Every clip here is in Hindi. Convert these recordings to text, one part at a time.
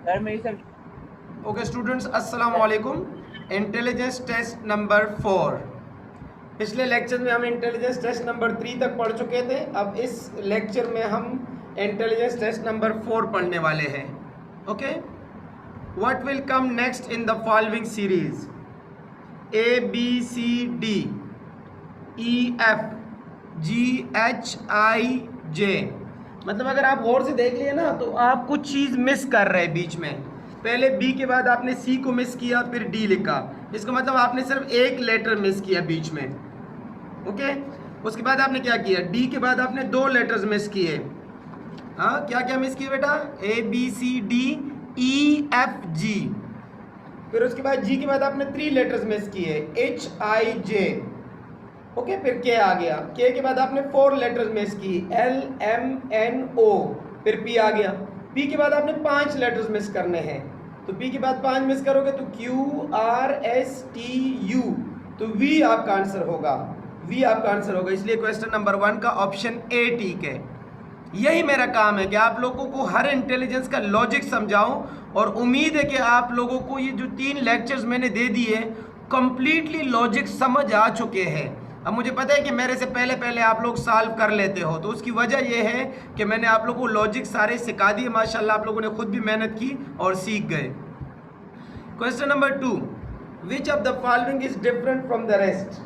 सर मेरी सब ओके स्टूडेंट्स, अस्सलाम वालेकुम। Intelligence test number 4। पिछले लेक्चर में हम इंटेलिजेंस टेस्ट नंबर 3 तक पढ़ चुके थे। अब इस लेक्चर में हम इंटेलिजेंस टेस्ट नंबर 4 पढ़ने वाले हैं। Okay, what will come next in the following series? A B C D E F G H I J. मतलब अगर आप गौर से देख लिए ना तो आप कुछ चीज़ मिस कर रहे हैं बीच में। पहले बी के बाद आपने सी को मिस किया, फिर डी लिखा। इसका मतलब आपने सिर्फ एक लेटर मिस किया बीच में। ओके, उसके बाद आपने क्या किया? डी के बाद आपने 2 लेटर्स मिस किए। हाँ, क्या क्या मिस किए बेटा? A B C D E F G. फिर उसके बाद जी के बाद आपने 3 लेटर्स मिस किए, एच आई जे। ओके, फिर के आ गया। के के बाद आपने 4 लेटर्स मिस की, एल एम एन ओ। फिर पी आ गया। पी के बाद आपने 5 लेटर्स मिस करने हैं। तो पी के बाद 5 मिस करोगे तो Q R S T U, तो वी आपका आंसर होगा। वी आपका आंसर होगा। इसलिए क्वेश्चन नंबर 1 का ऑप्शन ए ठीक है। यही मेरा काम है कि आप लोगों को हर इंटेलिजेंस का लॉजिक समझाऊं, और उम्मीद है कि आप लोगों को ये जो 3 लेक्चर्स मैंने दे दिए कंप्लीटली लॉजिक समझ आ चुके हैं। अब मुझे पता है कि मेरे से पहले पहले आप लोग सॉल्व कर लेते हो, तो उसकी वजह यह है कि मैंने आप लोगों को लॉजिक सारे सिखा दिए। माशाल्लाह आप लोगों ने खुद भी मेहनत की और सीख गए। Question number 2, which of the following is different from the rest?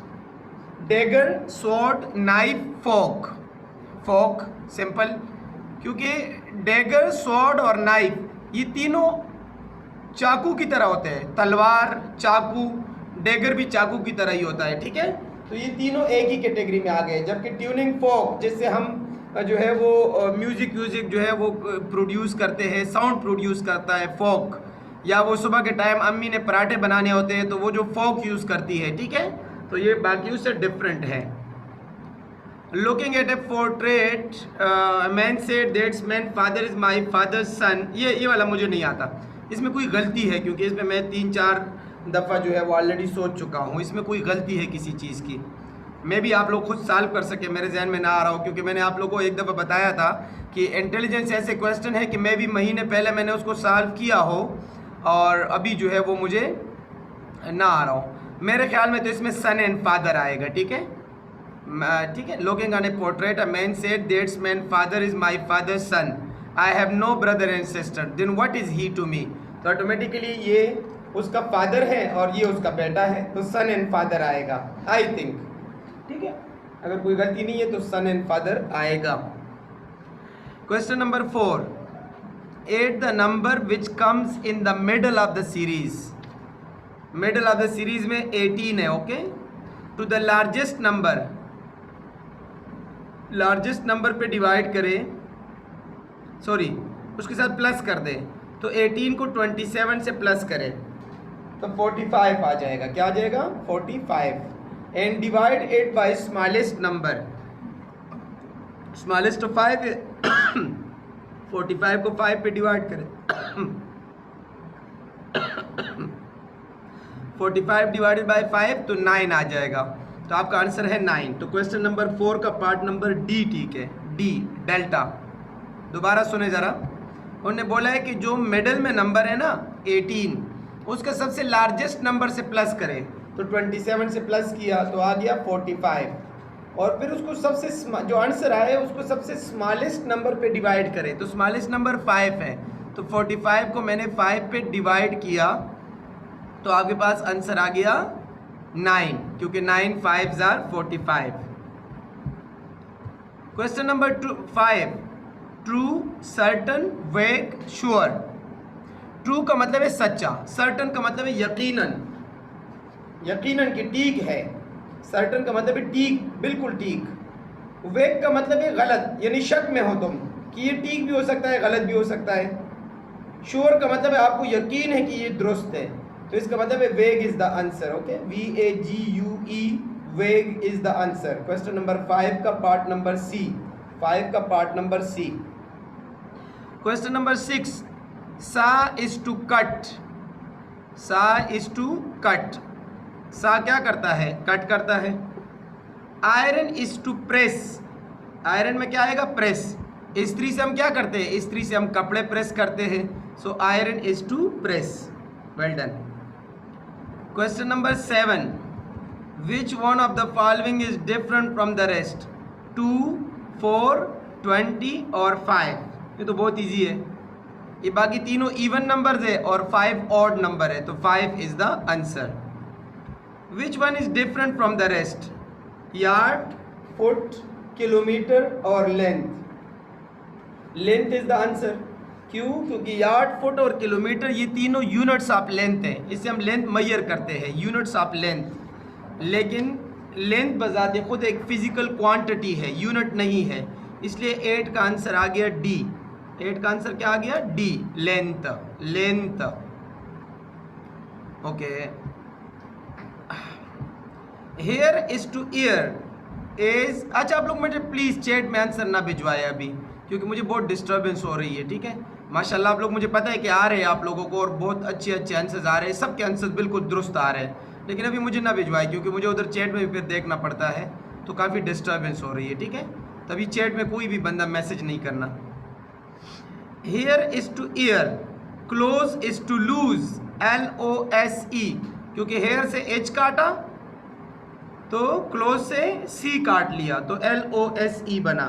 Dagger, sword, knife, fork. Fork simple, क्योंकि डेगर, स्वॉर्ड और नाइफ ये तीनों चाकू की तरह होते हैं। तलवार, चाकू, डेगर भी चाकू की तरह ही होता है। ठीक है, तो ये तीनों एक ही कैटेगरी में आ गए। जबकि ट्यूनिंग फॉक, जिससे हम जो है वो म्यूजिक जो है वो प्रोड्यूस करते हैं, साउंड प्रोड्यूस करता है फॉक। या वो सुबह के टाइम अम्मी ने पराठे बनाने होते हैं तो वो जो फॉक यूज़ करती है। ठीक है, तो ये बाकी उससे डिफरेंट है। Looking at a portrait, man said that's man father is my father's son. ये वाला मुझे नहीं आता। इसमें कोई गलती है, क्योंकि इसमें मैं 3-4 दफ़ा जो है वो ऑलरेडी सोच चुका हूँ। इसमें कोई गलती है किसी चीज़ की। मैं भी आप लोग खुद सॉल्व कर सके, मेरे जहन में ना आ रहा हो, क्योंकि मैंने आप लोगों को एक दफ़ा बताया था कि इंटेलिजेंस ऐसे क्वेश्चन है कि मैं भी महीने पहले मैंने उसको सॉल्व किया हो, और अभी जो है वो मुझे ना आ रहा हो। मेरे ख्याल में तो इसमें सन एंड फादर आएगा। ठीक है, ठीक है। Looking on a portrait, a man said that's man father is my father son. I have no brother and sister, then what is he to me? तो ऑटोमेटिकली ये उसका फादर है और ये उसका बेटा है, तो सन एंड फादर आएगा आई थिंक। ठीक है, अगर कोई गलती नहीं है तो सन एंड फादर आएगा। Question number 4, at the number which comes in the middle of the series. Middle of the series में 18 है। Okay, to the largest number, largest number पे डिवाइड करें, सॉरी उसके साथ प्लस कर दें, तो 18 को 27 से प्लस करें तो 45 आ जाएगा। क्या आ जाएगा? 45। And divide it by smallest number. Smallest of 5 है 45 को 5 पे डिवाइड करें 45 डिवाइडेड बाय 5 तो 9 आ जाएगा। तो आपका आंसर है 9। तो क्वेश्चन नंबर 4 का पार्ट नंबर डी ठीक है, डी डेल्टा। दोबारा सुने ज़रा, उन्होंने बोला है कि जो मिडल में नंबर है ना 18, उसका सबसे लार्जेस्ट नंबर से प्लस करें। तो 27 से प्लस किया तो आ गया 45, और फिर उसको सबसे जो आंसर आए उसको सबसे स्मॉलेस्ट नंबर पे डिवाइड करें। तो स्मॉलेस्ट नंबर 5 है, तो 45 को मैंने 5 पे डिवाइड किया तो आपके पास आंसर आ गया 9, क्योंकि 9 5s are 45। Question number 5, true, certain, वेग, श्योर। ट्रू का मतलब है सच्चा, सर्टन का मतलब है यकीनन, यकीनन कि ठीक है। सर्टन का मतलब है ठीक, बिल्कुल ठीक। वेग का मतलब है गलत, यानी शक में हो तुम कि ये ठीक भी हो सकता है, गलत भी हो सकता है। श्योर का मतलब है आपको यकीन है कि ये दुरुस्त है, तो इसका मतलब है vague is the answer. Okay, VAGUE, vague is the answer. Question number 5 का पार्ट नंबर सी, 5 का part number C. Question number 6, saw is to cut. Saw is to cut, saw क्या करता है? कट करता है। Iron is to press, iron में क्या आएगा? प्रेस। इस्त्री से हम क्या करते हैं? इस्त्री से हम कपड़े प्रेस करते हैं। So iron is to press. Well done. Question number 7. Which one of the following is different from the rest? 2, 4, 20 और 5. ये तो बहुत इजी है. ये बाकी तीनों इवन नंबर्स है और 5 ऑड नंबर है, तो 5 is the answer. Which one is different from the rest? Yard, foot, kilometre और length. Length is the answer. क्यों? क्योंकि यार्ड, फुट और किलोमीटर ये तीनों यूनिट्स ऑफ लेंथ हैं. इससे हम लेंथ मेजर करते हैं, यूनिट्स ऑफ लेंथ. लेकिन लेंथ बजाते खुद एक फिजिकल क्वांटिटी है, यूनिट नहीं है. इसलिए 8 का आंसर आ गया डी. 8 का आंसर क्या आ गया? D, length. Length. Okay. Hair is to year is. अच्छा, आप लोग मुझे प्लीज़ चैट में आंसर ना भिजवाए अभी, क्योंकि मुझे बहुत डिस्टर्बेंस हो रही है. ठीक है, माशाल्लाह आप लोग, मुझे पता है कि आ रहे हैं आप लोगों को और बहुत अच्छे अच्छे आंसर्स आ रहे हैं, सबके आंसर्स बिल्कुल दुरुस्त आ रहे हैं, लेकिन अभी मुझे ना भिजवाए क्योंकि मुझे उधर चैट में भी फिर देखना पड़ता है, तो काफ़ी डिस्टर्बेंस हो रही है. ठीक है, तभी चैट में कोई भी बंदा मैसेज नहीं करना. Hair is to ear, close is to lose, LOSE. क्योंकि हेयर से H काटा तो क्लोज से C काट लिया, तो LOSE बना.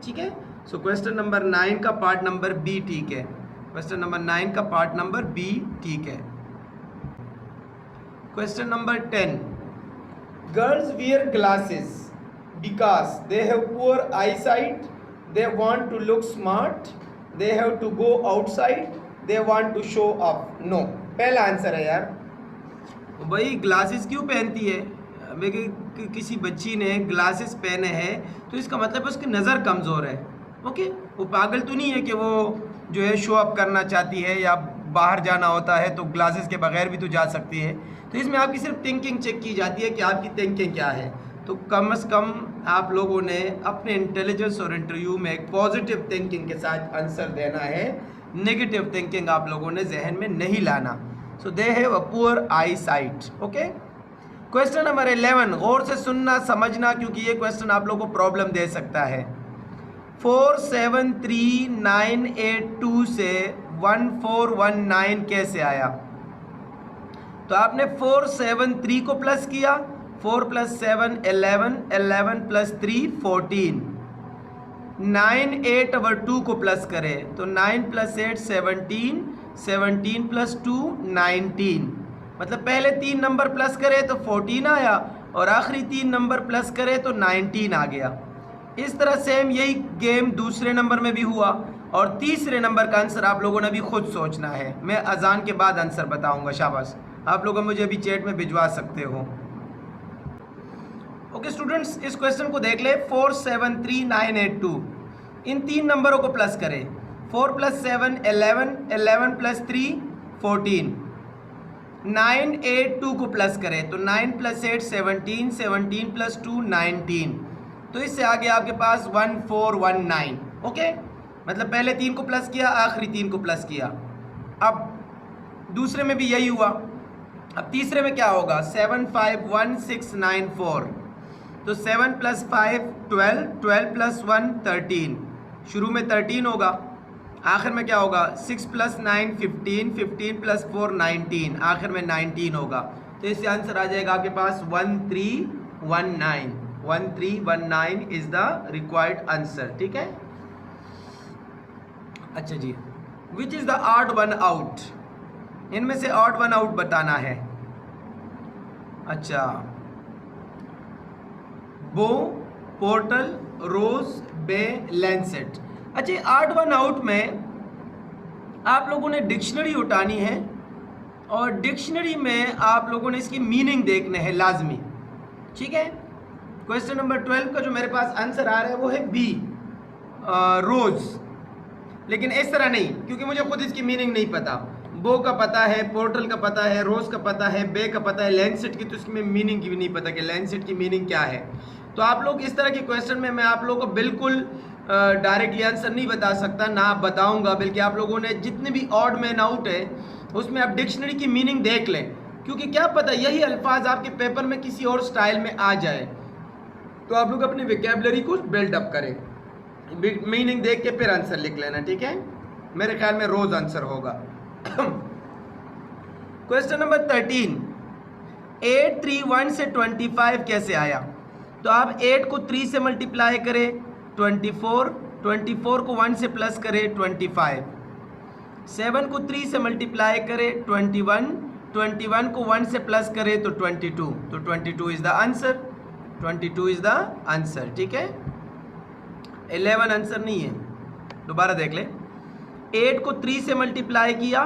ठीक है. सो क्वेश्चन नंबर 9 का पार्ट नंबर बी ठीक है. क्वेश्चन नंबर 9 का पार्ट नंबर बी ठीक है. Question number 10. Girls wear glasses because they have poor I sight, they want to look smart, they have to go outside, they want to show off. No, पहला आंसर है यार. भाई ग्लासेस क्यों पहनती है? किसी बच्ची ने ग्लासेस पहने हैं तो इसका मतलब है उसकी नज़र कमज़ोर है. ओके, वो पागल तो नहीं है कि वो जो है शो अप करना चाहती है या बाहर जाना होता है तो ग्लासेस के बगैर भी तो जा सकती है. तो इसमें आपकी सिर्फ थिंकिंग चेक की जाती है कि आपकी थिंकिंग क्या है. तो कम से कम आप लोगों ने अपने इंटेलिजेंस और इंटरव्यू में एक पॉजिटिव थिंकिंग के साथ आंसर देना है. नेगेटिव थिंकिंग आप लोगों ने जहन में नहीं लाना. So they have a poor I site. Okay. Question number 11. गौर से सुनना समझना, क्योंकि ये क्वेश्चन आप लोगों को प्रॉब्लम दे सकता है. 473982 से 1419 कैसे आया? तो आपने 473 को प्लस किया, 4 + 7 11, 11 + 3 14. 98/2 को प्लस करें तो 9 + 8 17, 17 + 2 19. मतलब पहले 3 नंबर प्लस करें तो 14 आया और आखिरी 3 नंबर प्लस करें तो 19 आ गया. इस तरह सेम यही गेम दूसरे नंबर में भी हुआ और तीसरे नंबर का आंसर आप लोगों ने भी खुद सोचना है. मैं अजान के बाद आंसर बताऊंगा. शाबाश, आप लोग मुझे अभी चैट में भिजवा सकते हो. ओके स्टूडेंट्स, इस क्वेश्चन को देख ले. 473982, इन 3 नंबरों को प्लस करें. 4 + 7 11, 11 + 3 14. 982 को प्लस करें तो 9 + 8 17, 17 + 2 19. तो इससे आगे आपके पास 1419. ओके, मतलब पहले 3 को प्लस किया, आखिरी 3 को प्लस किया. अब दूसरे में भी यही हुआ. अब तीसरे में क्या होगा? 751694. तो 7 + 5 12, 12 + 1 13. शुरू में 13 होगा, आखिर में क्या होगा? 6 + 9 15, 15 + 4 19, आखिर में 19 होगा. तो इससे आंसर आ जाएगा आपके पास 1319. 1319 इज द रिक्वायर्ड आंसर. ठीक है. अच्छा जी, which is the odd one out? इनमें से ऑड वन आउट बताना है. अच्छा, bow, portal, rose, bay, lancet. अच्छा, ऑड वन आउट में आप लोगों ने डिक्शनरी उठानी है और डिक्शनरी में आप लोगों ने इसकी मीनिंग देखने हैं लाजमी. ठीक है. क्वेश्चन नंबर 12 का जो मेरे पास आंसर आ रहा है वो है बी, रोज. लेकिन इस तरह नहीं, क्योंकि मुझे खुद इसकी मीनिंग नहीं पता. बो का पता है, पोर्टल का पता है, रोज का पता है, बे का पता है, लैंसेट की तो इसमें मीनिंग की भी नहीं पता कि लैंसेट की मीनिंग क्या है. तो आप लोग इस तरह के क्वेश्चन में मैं आप लोगों को बिल्कुल डायरेक्टली आंसर नहीं बता सकता, ना बताऊंगा. बल्कि आप लोगों ने जितने भी ऑड मैन आउट है उसमें आप डिक्शनरी की मीनिंग देख लें, क्योंकि क्या पता यही अल्फाज आपके पेपर में किसी और स्टाइल में आ जाए. तो आप लोग अपनी वोकैबुलरी को बिल्डअप करें, मीनिंग देख के फिर आंसर लिख लेना. ठीक है. मेरे ख्याल में रोज आंसर होगा। क्वेश्चन नंबर 13, 8 3 1 से 25 कैसे आया? तो आप 8 को 3 से मल्टीप्लाई करें 24, 24 को 1 से प्लस करें 25, 7 को 3 से मल्टीप्लाई करें 21, 21 को 1 से प्लस करें तो 22, तो 22 is the answer, 22 is the answer. ठीक है, 11 आंसर नहीं है। दोबारा देख ले, 8 को 3 से मल्टीप्लाई किया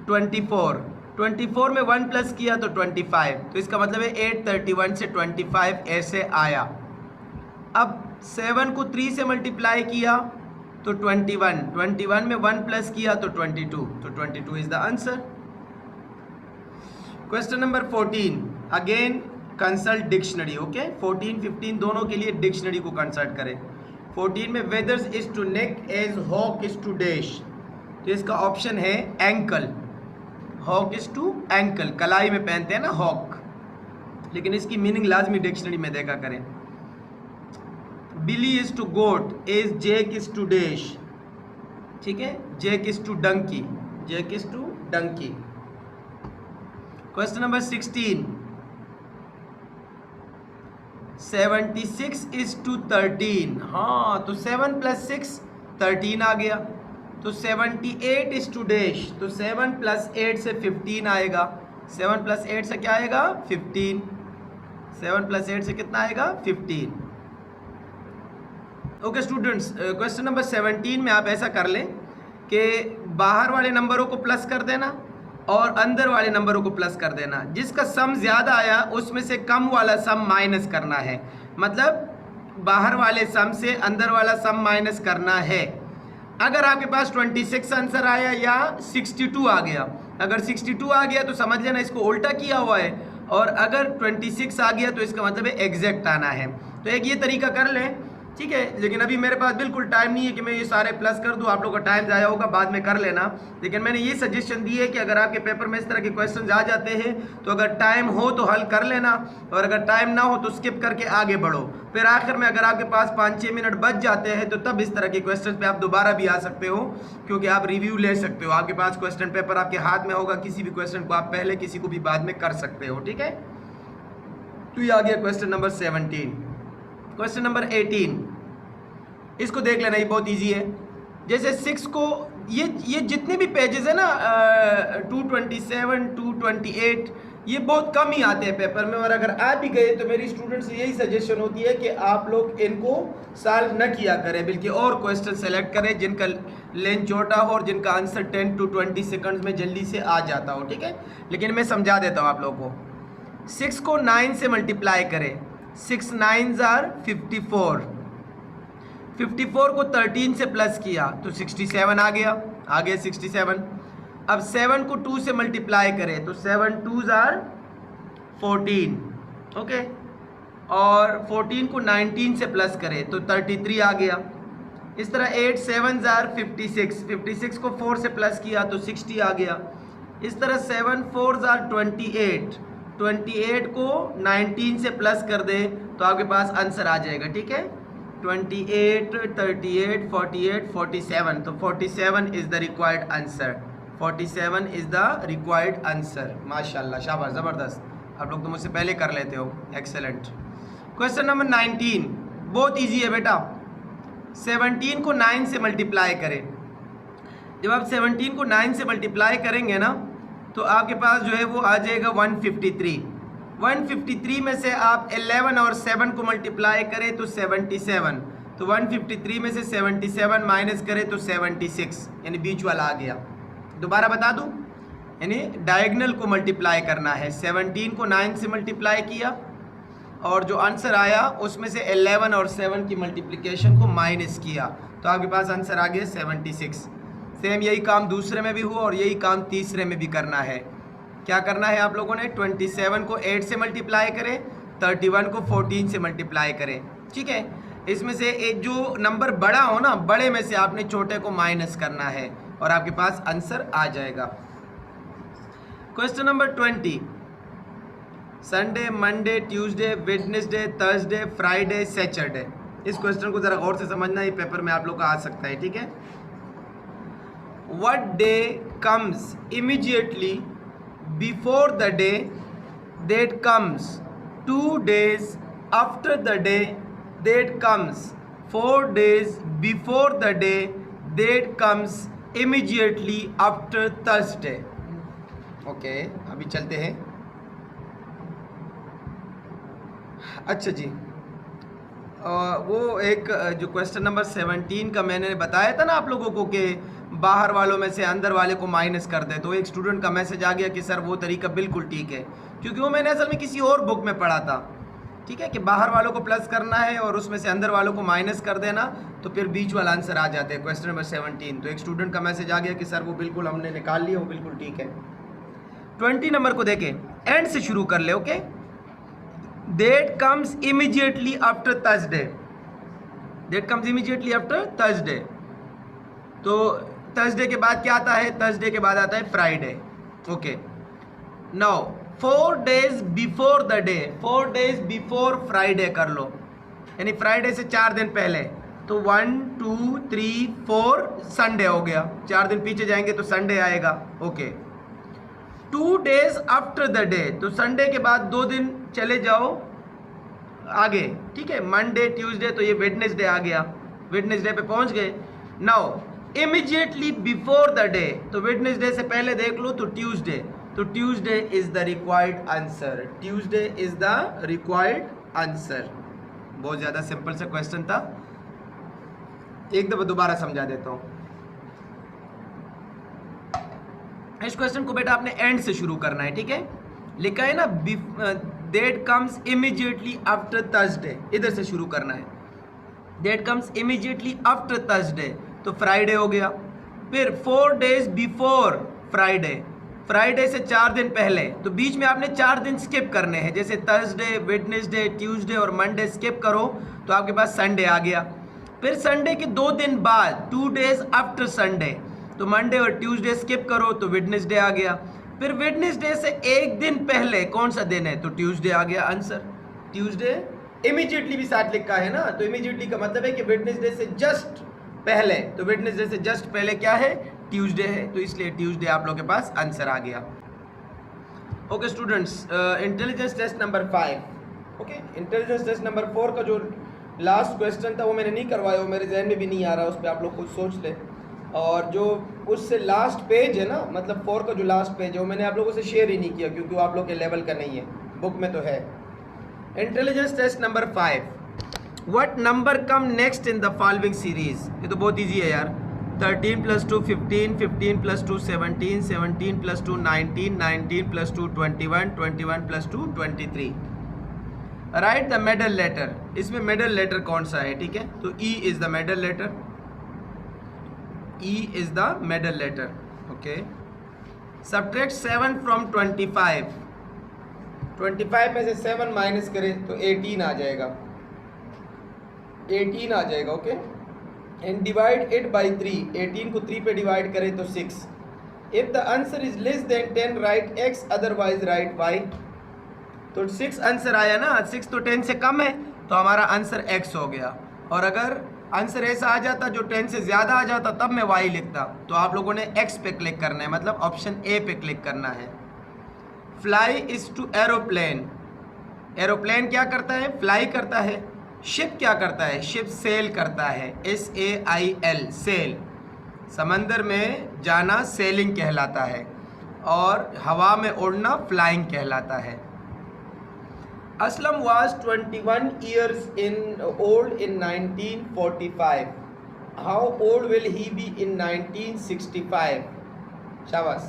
24, 24 में 1 प्लस किया तो 25, तो इसका मतलब है 8 31 से 25 ऐसे आया। अब 7 को 3 से मल्टीप्लाई किया तो 21, 21 में 1 प्लस किया तो 22, तो 22 is the answer. Question number 14, again consult dictionary. Okay, 14 15 दोनों के लिए डिक्शनरी को कंसल्ट करें। 14 में weathers is to neck as hawk is to dash, तो इसका ऑप्शन है ankle. Hawk is to ankle, कलाई में पहनते हैं ना हॉक, लेकिन इसकी मीनिंग लाजमी डिक्शनरी में देखा करें। Billy is to goat as Jake is to dash, ठीक है, Jake is to donkey, Jake is to donkey. Question number 16, 76 is to 13, हाँ तो 7 प्लस 6 13 आ गया। तो 78 इज टू डैश, तो 7 प्लस 8 से 15 आएगा, 7 प्लस 8 से क्या आएगा 15, 7 प्लस 8 से कितना आएगा 15। ओके स्टूडेंट्स, क्वेश्चन नंबर 17 में आप ऐसा कर लें कि बाहर वाले नंबरों को प्लस कर देना और अंदर वाले नंबरों को प्लस कर देना। जिसका सम ज़्यादा आया उसमें से कम वाला सम माइनस करना है, मतलब बाहर वाले सम से अंदर वाला सम माइनस करना है। अगर आपके पास 26 आंसर आया या 62 आ गया, अगर 62 आ गया तो समझ लेना इसको उल्टा किया हुआ है, और अगर 26 आ गया तो इसका मतलब है एग्जैक्ट आना है। तो एक ये तरीका कर लें, ठीक है, लेकिन अभी मेरे पास बिल्कुल टाइम नहीं है कि मैं ये सारे प्लस कर दूं, आप लोगों का टाइम ज़ाया होगा, बाद में कर लेना। लेकिन मैंने ये सजेशन दी है कि अगर आपके पेपर में इस तरह के क्वेश्चन आ जाते हैं तो अगर टाइम हो तो हल कर लेना, और अगर टाइम ना हो तो स्किप करके आगे बढ़ो। फिर आखिर में अगर आपके पास 5-6 मिनट बच जाते हैं तो तब इस तरह के क्वेश्चन पे आप दोबारा भी आ सकते हो, क्योंकि आप रिव्यू ले सकते हो। आपके पास क्वेश्चन पेपर आपके हाथ में होगा, किसी भी क्वेश्चन को आप पहले किसी को भी बाद में कर सकते हो, ठीक है। तो ये आ गया क्वेश्चन नंबर 17। क्वेश्चन नंबर 18, इसको देख लेना, ये बहुत इजी है। जैसे 6 को ये जितने भी पेजेस है ना 227 228 ये बहुत कम ही आते हैं पेपर में, और अगर आ भी गए तो मेरी स्टूडेंट्स से यही सजेशन होती है कि आप लोग इनको सॉल्व न किया करें, बल्कि और क्वेश्चन सेलेक्ट करें जिनका लेंथ छोटा हो और जिनका आंसर 10 to 20 सेकंड्स में जल्दी से आ जाता हो, ठीक है। लेकिन मैं समझा देता हूँ आप लोगों को। 6 को 9 से मल्टीप्लाई करें, 6 9s are 54, 54 को 13 से प्लस किया तो 67 आ गया, 67। अब 7 को 2 से मल्टीप्लाई करें तो 7 2s are 14, ओके, और 14 को 19 से प्लस करें तो 33 आ गया। इस तरह 8 7s are 56, 56 को 4 से प्लस किया तो 60 आ गया। इस तरह 7 4s are 28, 28 को 19 से प्लस कर दे तो आपके पास आंसर आ जाएगा, ठीक है। 28 38 48 47, तो 47 is the required answer, 47 is the required answer. माशाल्लाह, शाबाश, ज़बरदस्त, आप लोग तो मुझसे पहले कर लेते हो, एक्सेलेंट। क्वेश्चन नंबर 19 बहुत इजी है बेटा। 17 को 9 से मल्टीप्लाई करें। जब आप 17 को 9 से मल्टीप्लाई करेंगे ना तो आपके पास जो है वो आ जाएगा 153। 153 में से आप 11 और 7 को मल्टीप्लाई करें तो 77, तो 153 में से 77 माइनस करें तो 76, यानी बीच वाला आ गया। दोबारा बता दूं, यानी डायगोनल को मल्टीप्लाई करना है। 17 को 9 से मल्टीप्लाई किया और जो आंसर आया उसमें से 11 और 7 की मल्टीप्लिकेशन को माइनस किया तो आपके पास आंसर आ गया 76। सेम यही काम दूसरे में भी हुआ और यही काम तीसरे में भी करना है। क्या करना है आप लोगों ने, 27 को 8 से मल्टीप्लाई करें, 31 को 14 से मल्टीप्लाई करें, ठीक है। इसमें से एक जो नंबर बड़ा हो ना, बड़े में से आपने छोटे को माइनस करना है और आपके पास आंसर आ जाएगा। Question number 20, Sunday Monday Tuesday Wednesday Thursday Friday Saturday. इस क्वेश्चन को ज़रा गौर से समझना, ये पेपर में आप लोग का आ सकता है, ठीक है। what day comes immediately before the day that comes, 2 days after the day that comes, 4 days before the day that comes immediately after Thursday. Okay अभी चलते हैं. अच्छा जी, वो एक जो क्वेश्चन नंबर 17 का मैंने बताया था ना आप लोगों को कि बाहर वालों में से अंदर वाले को माइनस कर दे, तो एक स्टूडेंट का मैसेज आ गया कि सर वो तरीका बिल्कुल ठीक है, क्योंकि वो मैंने असल में किसी और बुक में पढ़ा था. ठीक है कि बाहर वालों को प्लस करना है और उसमें से अंदर वालों को माइनस कर देना, तो फिर बीच वाला आंसर आ जाते हैं. क्वेश्चन नंबर 17, तो एक स्टूडेंट का मैसेज आ गया कि सर वो बिल्कुल हमने निकाल लिया, वो बिल्कुल ठीक है. 20 नंबर को देखें, एंड से शुरू कर ले. Okay, That comes immediately after Thursday. That comes immediately after Thursday. तो Thursday के बाद क्या आता है? Thursday के बाद आता है Friday. Okay. Now 4 days before the day, 4 days before Friday कर लो, यानी Friday से 4 दिन पहले. तो 1 2 3 4 Sunday हो गया. 4 दिन पीछे जाएंगे तो Sunday आएगा. Okay. 2 days after the day, तो संडे के बाद 2 दिन चले जाओ आगे. ठीक है, मंडे ट्यूसडे, तो ये वेडनेसडे आ गया. वेडनेसडे पे पहुंच गए. Now immediately before the day, तो वेडनेसडे से पहले देख लो तो ट्यूसडे. तो Tuesday is the required answer. Tuesday is the required answer. बहुत ज़्यादा सिंपल सा क्वेश्चन था, एक दफा दोबारा समझा देता हूँ. इस क्वेश्चन को बेटा आपने एंड से शुरू करना है. ठीक है, लिखा है ना that comes immediately after Thursday, इधर से शुरू करना है. That comes immediately after Thursday, तो फ्राइडे हो गया. फिर 4 days बिफोर फ्राइडे, फ्राइडे से 4 दिन पहले, तो बीच में आपने 4 दिन स्किप करने हैं. जैसे थर्सडे, वेडनेसडे, ट्यूसडे और मंडे स्किप करो तो आपके पास संडे आ गया. फिर संडे के 2 दिन बाद 2 days आफ्टर संडे, तो मंडे और ट्यूसडे स्किप करो तो वेडनेसडे आ गया. फिर वेडनेसडे से 1 दिन पहले कौन सा दिन है? तो ट्यूसडे आ गया आंसर. ट्यूसडे इमीडिएटली भी साथ लिखा है ना, तो इमीडिएटली का मतलब है कि वेडनेसडे से जस्ट पहले, तो वेडनेसडे से जस्ट पहले क्या है? ट्यूसडे है, तो इसलिए ट्यूसडे आप लोगों के पास आंसर आ गया. Okay students, intelligence test number 5. Okay, intelligence test number 4 का जो लास्ट क्वेश्चन था वो मैंने नहीं करवाया, वो मेरे जहन में भी नहीं आ रहा, उस पर आप लोग खुद सोच ले. और जो उससे लास्ट पेज है ना, मतलब 4 का जो लास्ट पेज है वो मैंने आप लोगों से शेयर ही नहीं किया, क्योंकि वो आप लोग के लेवल का नहीं है, बुक में तो है. Intelligence test number 5. What number come next in the following series? ये तो बहुत इजी है यार. 13 + 2 15, 15 + 2 17, 17 + 2 19, 19 + 2 21, 21 + 2 23. Right the middle letter. इसमें मिडल लेटर कौन सा है? ठीक है, तो E is the middle letter. E is the middle letter. Okay. Subtract 7 from 25. 25 में से 7 माइनस करें तो 18 आ जाएगा. 18 आ जाएगा. Okay, and divide it by 3. 18 को 3 पे डिवाइड करें तो 6. If the answer is less than 10 right x, otherwise right y. तो 6 आंसर आया ना. 6 तो 10 से कम है, तो हमारा आंसर x हो गया. और अगर आंसर ऐसा आ जाता जो 10 से ज़्यादा आ जाता तब मैं y लिखता. तो आप लोगों ने x पे क्लिक करना है, मतलब ऑप्शन ए पे क्लिक करना है. Fly is to aeroplane. Aeroplane क्या करता है? फ्लाई करता है. शिप क्या करता है? शिप सेल करता है. SAIL, sail. समंदर में जाना सेलिंग कहलाता है, और हवा में उड़ना फ्लाइंग कहलाता है. Aslam was 21 years old in 1945. How old will he be in 1965? शाबाश.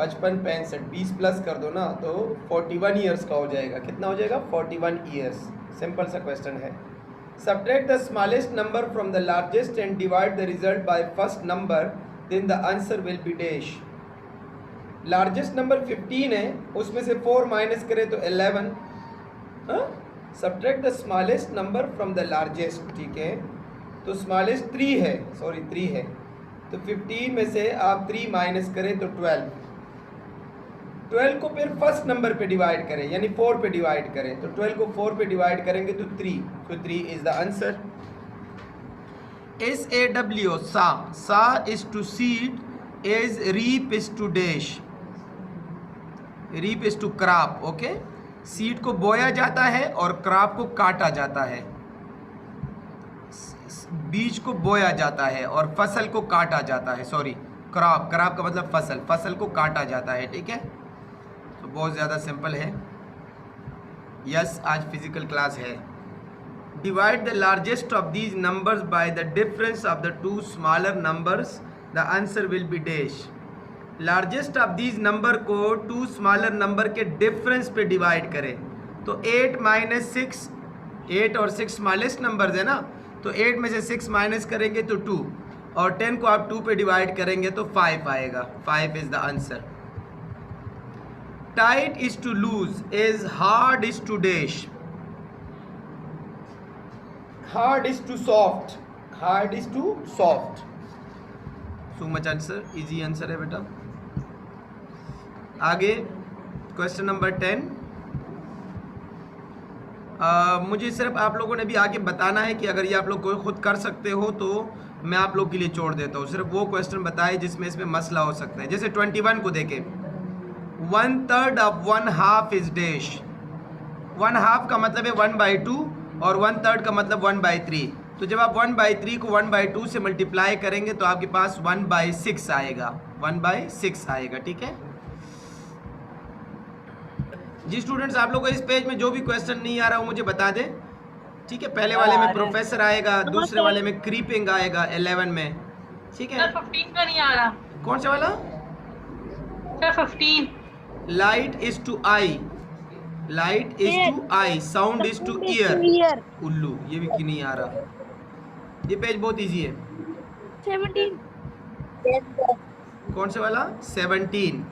55 65 20 प्लस कर दो ना तो 41 ईयर्स का हो जाएगा. कितना हो जाएगा? 41 ईयर्स. सिंपल सा क्वेश्चन है. Subtract the smallest number from the largest and divide the result by first number, then the answer will be dash. Largest number 15 है, उसमें से 4 माइनस करें तो 11. Subtract the smallest number from the largest. ठीक है, तो स्मॉलेस्ट 3 है, सॉरी 3 है, तो 15 में से आप 3 माइनस करें तो 12. 12 को फिर फर्स्ट नंबर पे डिवाइड करें, यानी 4 पे डिवाइड करें, तो 12 को 4 पे डिवाइड करेंगे तो 3. तो 3 इज द आंसर. SAW, सा is to seed, is reap is to dash, reap is to crop. Okay, seed को बोया जाता है और क्रॉप को काटा जाता है। बीज को बोया जाता है और फसल को काटा जाता है। सॉरी, क्रॉप, क्रॉप का मतलब फसल, फसल को काटा जाता है। ठीक है, तो बहुत ज़्यादा सिंपल है। यस, आज फिजिकल क्लास है। Divide the largest of these numbers by the difference of the two smaller numbers, the answer will be dash. Largest of these number को टू स्मॉलर नंबर के डिफरेंस पे डिवाइड करें। तो 8 माइनस 6, 8 और 6 स्मॉलेस्ट नंबर्स है ना, तो 8 में से 6 माइनस करेंगे तो 2, और 10 को आप 2 पे डिवाइड करेंगे तो 5 आएगा। 5 is the answer. Tight is to loose, is hard is to dash, hard is to soft, hard is to soft. So much answer, easy answer है बेटा। आगे क्वेश्चन नंबर 10। मुझे सिर्फ आप लोगों ने भी आगे बताना है कि अगर ये आप लोग खुद कर सकते हो तो मैं आप लोग के लिए छोड़ देता हूँ। सिर्फ वो क्वेश्चन बताए जिसमें इसमें मसला हो सकता है। जैसे 21 को देखें, 1/3 ऑफ 1/2 इज डैश। 1/2 का मतलब है 1/2 और 1/3 का मतलब 1/3। तो जब आप 1/3 को 1/2 से मल्टीप्लाई करेंगे तो आपके पास 1/6 आएगा, 1/6 आएगा। ठीक है जी स्टूडेंट्स, आप लोगों को इस पेज में जो भी क्वेश्चन नहीं आ रहा वो मुझे बता दें। ठीक है, पहले वाले में प्रोफेसर आएगा, दूसरे वाले में क्रीपिंग आएगा 11 में। ठीक है, 15 का नहीं आ रहा। कौन सा वाला? 15। Light is to eye, light is to eye, sound is to ear. उल्लू, ये भी क्यों नहीं आ रहा? ये पेज बहुत इजी है। 17। कौन सा वाला? 17।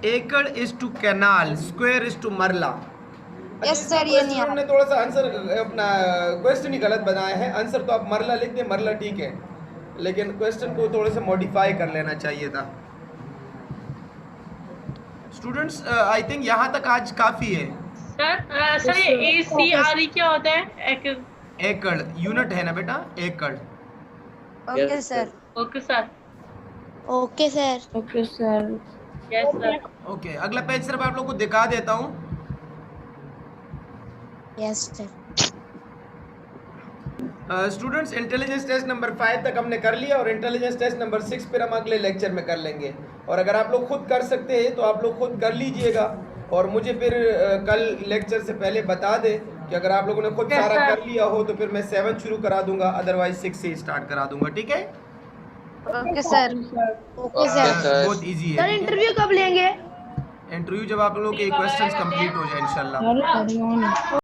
Acre is to kanal, square is to marla. Yes sir, ये नहीं आ रहा। ने थोड़ा सा आंसर अपना क्वेश्चन ही गलत बनाया है। आंसर तो आप मरला लिख दें, मरला ठीक है, लेकिन क्वेश्चन को थोड़ा सा मॉडिफाई कर लेना चाहिए था। स्टूडेंट्स, आई थिंक यहाँ तक आज काफ़ी है। सर ये ACRE क्या होता है? एकड़ यूनिट है ना बेटा, एकड़। Okay sir. Okay sir. Okay sir. Okay sir. Yes sir. Okay, अगला पेज सिर्फ आप लोग को दिखा देता हूँ। Yes sir. Students, intelligence test number 5 तक हमने कर लिया और इंटेलिजेंस टेस्ट नंबर 6 फिर हम अगले लेक्चर में कर लेंगे। और अगर आप लोग खुद कर सकते हैं तो आप लोग खुद कर लीजिएगा और मुझे फिर कल लेक्चर से पहले बता दें कि अगर आप लोगों ने खुद सारा कर लिया हो तो फिर मैं 7 शुरू करा दूंगा, अदरवाइज 6 से स्टार्ट करा दूंगा। ठीक है, ओके सर। Okay sir. बहुत इजी है। सर इंटरव्यू कब लेंगे? इंटरव्यू जब आप लोगों के क्वेश्चंस कंप्लीट हो जाए इंशाल्लाह।